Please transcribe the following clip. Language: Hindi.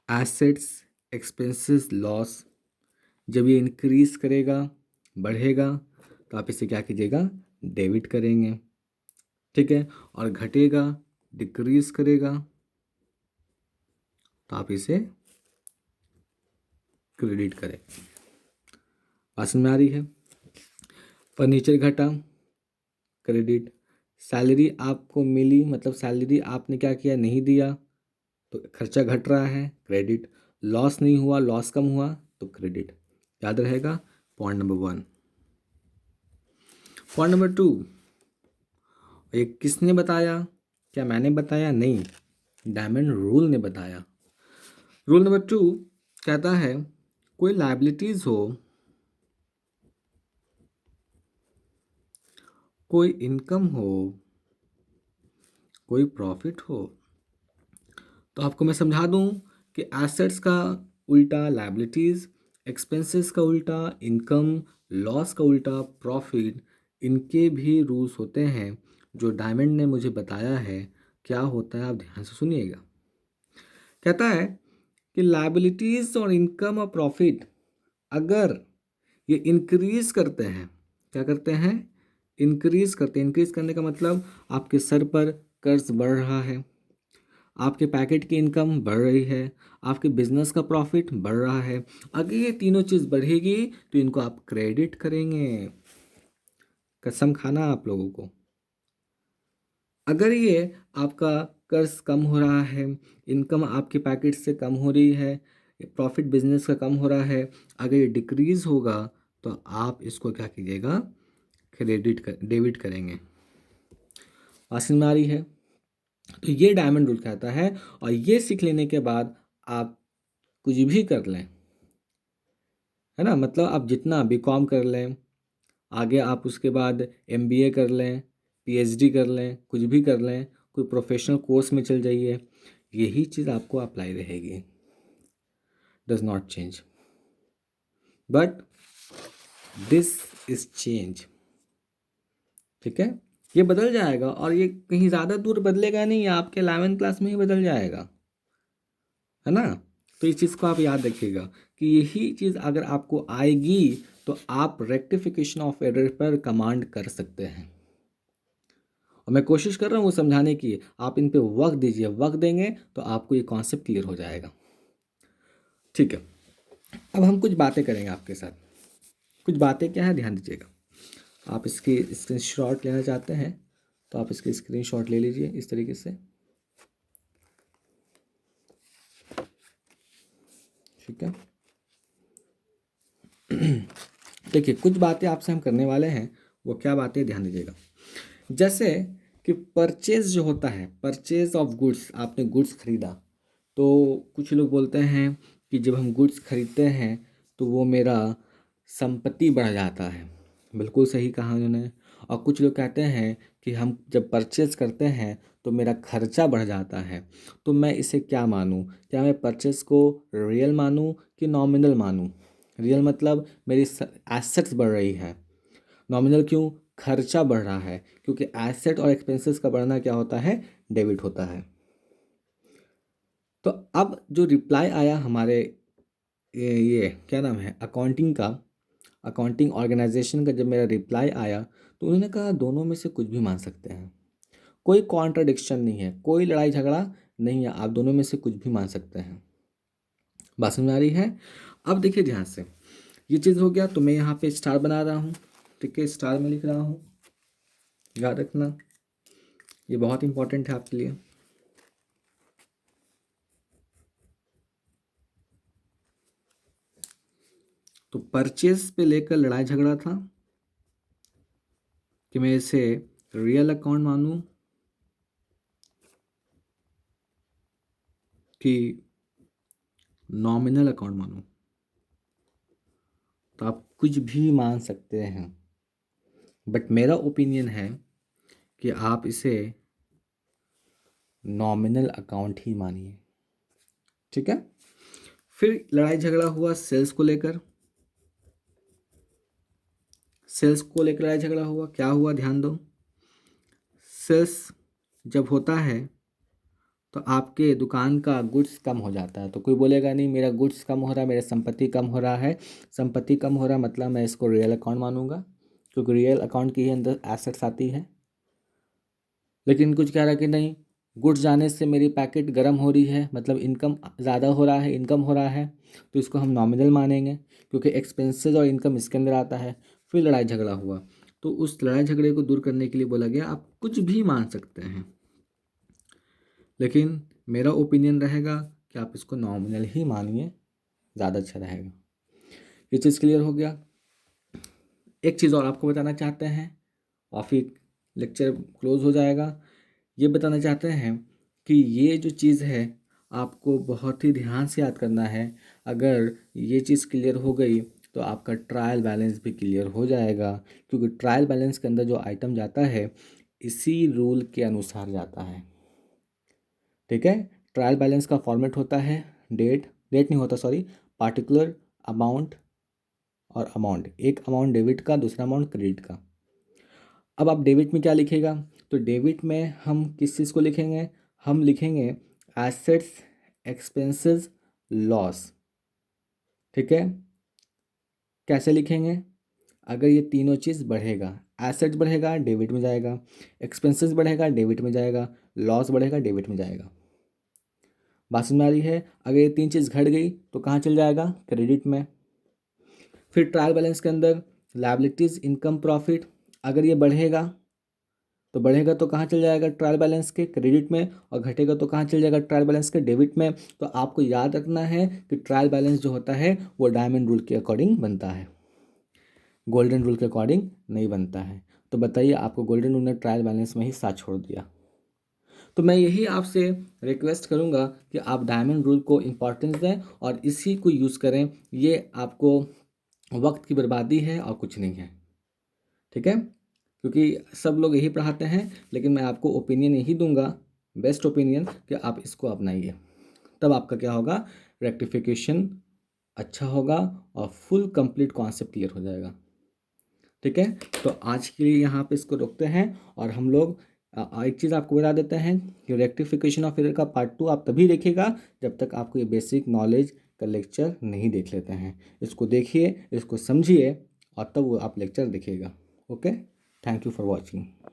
एसेट्स, एक्सपेंसेस, लॉस, जब ये इंक्रीज करेगा, बढ़ेगा, तो आप इसे क्या कीजिएगा, डेबिट करेंगे। ठीक है, और घटेगा, डिक्रीज करेगा, तो आप इसे क्रेडिट करें। बात समझ में आ रही है? फर्नीचर घटा, क्रेडिट। सैलरी आपको मिली, मतलब सैलरी आपने क्या किया, नहीं दिया, तो खर्चा घट रहा है, क्रेडिट। लॉस नहीं हुआ, लॉस कम हुआ, तो क्रेडिट। याद रहेगा, पॉइंट नंबर 1। पॉइंट नंबर 2, ये किसने बताया? क्या मैंने बताया? नहीं, डायमंड रूल ने बताया। रूल नंबर 2 कहता है, कोई लायबिलिटीज हो, कोई इनकम हो, कोई प्रॉफिट हो, तो आपको मैं समझा दूं कि एसेट्स का उल्टा लायबिलिटीज, एक्सपेंसेस का उल्टा इनकम, लॉस का उल्टा प्रॉफिट, इनके भी रूल्स होते हैं जो डायमंड ने मुझे बताया है। क्या होता है, आप ध्यान से सुनिएगा। कहता है कि लायबिलिटीज और इनकम और प्रॉफिट अगर ये इंक्रीज करते हैं, क्या करते हैं, इंक्रीज करते हैं। इंक्रीज करने का मतलब आपके सर पर कर्ज बढ़ रहा है, आपके पैकेट की इनकम बढ़ रही है, आपके बिजनेस का प्रॉफिट बढ़ रहा है। अगर ये तीनों चीज़ बढ़ेगी तो इनको आप क्रेडिट करेंगे। कसम खाना आप लोगों को। अगर ये आपका कर्ज कम हो रहा है, इनकम आपके पैकेट से कम हो रही है, प्रॉफिट बिजनेस का कम हो रहा है, अगर ये डिक्रीज होगा तो आप इसको क्या कीजिएगा, डेबिट करेंगे। आसान में आ रही है? तो ये डायमंड रूल कहता है, और ये सीख लेने के बाद आप कुछ भी कर लें, है ना, मतलब आप जितना बीकॉम कर लें, आगे आप उसके बाद एमबीए कर लें, पीएचडी कर लें, कुछ भी कर लें, कोई प्रोफेशनल कोर्स में चल जाइए, यही चीज़ आपको अप्लाई रहेगी, does not change. But this is change. ठीक है, ये बदल जाएगा, और ये कहीं ज़्यादा दूर बदलेगा नहीं, आपके 11th क्लास में ही बदल जाएगा, है ना। तो इस चीज़ को आप याद रखिएगा कि यही चीज़ अगर आपको आएगी तो आप रेक्टिफिकेशन ऑफ एरर पर कमांड कर सकते हैं। और मैं कोशिश कर रहा हूँ वो समझाने की, आप इन पे वक्त दीजिए, वक्त देंगे तो आपको ये कॉन्सेप्ट क्लियर हो जाएगा। ठीक है, अब हम कुछ बातें करेंगे आपके साथ। कुछ बातें क्या है, ध्यान दीजिएगा। आप इसकी स्क्रीनशॉट लेना चाहते हैं तो आप इसकी स्क्रीनशॉट ले लीजिए इस तरीके से। ठीक है, देखिए कुछ बातें आपसे हम करने वाले हैं, वो क्या बातें, ध्यान दीजिएगा। जैसे कि परचेज जो होता है, परचेज ऑफ गुड्स, आपने गुड्स खरीदा, तो कुछ लोग बोलते हैं कि जब हम गुड्स खरीदते हैं तो वो मेरा संपत्ति बढ़ जाता है। बिल्कुल सही कहा उन्होंने। और कुछ लोग कहते हैं कि हम जब परचेज करते हैं तो मेरा खर्चा बढ़ जाता है। तो मैं इसे क्या मानूं, क्या मैं परचेज को रियल मानूं कि नॉमिनल मानूं? रियल मतलब मेरी एसेट्स बढ़ रही है, नॉमिनल क्यों, खर्चा बढ़ रहा है, क्योंकि एसेट और एक्सपेंसेस का बढ़ना क्या होता है, डेबिट होता है। तो अब जो रिप्लाई आया हमारे ये क्या नाम है, अकाउंटिंग का, अकाउंटिंग ऑर्गेनाइजेशन का, जब मेरा रिप्लाई आया तो उन्होंने कहा दोनों में से कुछ भी मान सकते हैं, कोई कॉन्ट्राडिक्शन नहीं है, कोई लड़ाई झगड़ा नहीं है, आप दोनों में से कुछ भी मान सकते हैं। बात समझ में आ रही है? अब देखिए ध्यान से, ये चीज़ हो गया तो मैं यहाँ पे स्टार बना रहा हूँ। ठीक है, स्टार में लिख रहा हूँ, याद रखना, ये बहुत इंपॉर्टेंट है आपके लिए। तो परचेज पे लेकर लड़ाई झगड़ा था कि मैं इसे रियल अकाउंट मानूं कि नॉमिनल अकाउंट मानूं। तो आप कुछ भी मान सकते हैं, बट मेरा ओपिनियन है कि आप इसे नॉमिनल अकाउंट ही मानिए। ठीक है, फिर लड़ाई झगड़ा हुआ सेल्स को लेकर, सेल्स को लेकर लड़ाई झगड़ा हुआ। क्या हुआ, ध्यान दो। सेल्स जब होता है तो आपके दुकान का गुड्स कम हो जाता है। तो कोई बोलेगा नहीं मेरा गुड्स कम हो रहा है, मेरा संपत्ति कम हो रहा है। संपत्ति कम हो रहा है मतलब मैं इसको रियल अकाउंट मानूंगा, क्योंकि रियल अकाउंट के ही अंदर एसेट्स आती है। लेकिन कुछ कह रहा है कि नहीं, गुड्स जाने से मेरी पैकेट गर्म हो रही है, मतलब इनकम ज़्यादा हो रहा है, इनकम हो रहा है, तो इसको हम नॉमिनल मानेंगे, क्योंकि एक्सपेंसेस और इनकम इसके अंदर आता है। फिर लड़ाई झगड़ा हुआ, तो उस लड़ाई झगड़े को दूर करने के लिए बोला गया आप कुछ भी मान सकते हैं, लेकिन मेरा ओपिनियन रहेगा कि आप इसको नॉमिनल ही मानिए, ज़्यादा अच्छा रहेगा। ये चीज़ क्लियर हो गया। एक चीज़ और आपको बताना चाहते हैं और फिर लेक्चर क्लोज हो जाएगा। ये बताना चाहते हैं कि ये जो चीज़ है आपको बहुत ही ध्यान से याद करना है। अगर ये चीज़ क्लियर हो गई तो आपका ट्रायल बैलेंस भी क्लियर हो जाएगा, क्योंकि ट्रायल बैलेंस के अंदर जो आइटम जाता है इसी रूल के अनुसार जाता है। ठीक है, ट्रायल बैलेंस का फॉर्मेट होता है डेट नहीं होता, सॉरी, पार्टिकुलर अमाउंट और अमाउंट। एक अमाउंट डेबिट का, दूसरा अमाउंट क्रेडिट का। अब आप डेबिट में क्या लिखेगा, तो डेबिट में हम किस चीज़ को लिखेंगे, हम लिखेंगे एसेट्स, एक्सपेंसेस, लॉस। ठीक है, कैसे लिखेंगे, अगर ये तीनों चीज़ बढ़ेगा, एसेट्स बढ़ेगा डेबिट में जाएगा, एक्सपेंसेस बढ़ेगा डेबिट में जाएगा, लॉस बढ़ेगा डेबिट में जाएगा। बात समझ में आ रही है। अगर ये तीन चीज़ घट गई तो कहाँ चल जाएगा, क्रेडिट में। फिर ट्रायल बैलेंस के अंदर लायबिलिटीज़, इनकम, प्रॉफिट, अगर ये बढ़ेगा तो बढ़ेगा तो कहाँ चल जाएगा, ट्रायल बैलेंस के क्रेडिट में, और घटेगा तो कहाँ चल जाएगा, ट्रायल बैलेंस के डेबिट में। तो आपको याद रखना है कि ट्रायल बैलेंस जो होता है वो डायमंड रूल के अकॉर्डिंग बनता है, गोल्डन रूल के अकॉर्डिंग नहीं बनता है। तो बताइए, आपको गोल्डन रूल ने ट्रायल बैलेंस में ही साथ छोड़ दिया। तो मैं यही आपसे रिक्वेस्ट करूंगा कि आप डायमंड रूल को इम्पोर्टेंस दें और इसी को यूज़ करें। ये आपको वक्त की बर्बादी है और कुछ नहीं है। ठीक है, क्योंकि सब लोग यही पढ़ाते हैं, लेकिन मैं आपको ओपिनियन यही दूंगा, बेस्ट ओपिनियन, कि आप इसको अपनाइए। तब आपका क्या होगा, रेक्टिफिकेशन अच्छा होगा और फुल कंप्लीट कॉन्सेप्ट क्लियर हो जाएगा। ठीक है, तो आज के लिए यहाँ पे इसको रोकते हैं और हम लोग एक चीज़ आपको बता देते हैं कि रेक्टिफिकेशन ऑफ एरर का पार्ट 2 आप तभी देखिएगा जब तक आपको ये बेसिक नॉलेज का लेक्चर नहीं देख लेते हैं। इसको देखिए, इसको समझिए और तब वो आप लेक्चर देखिएगा। Okay, thank you for watching.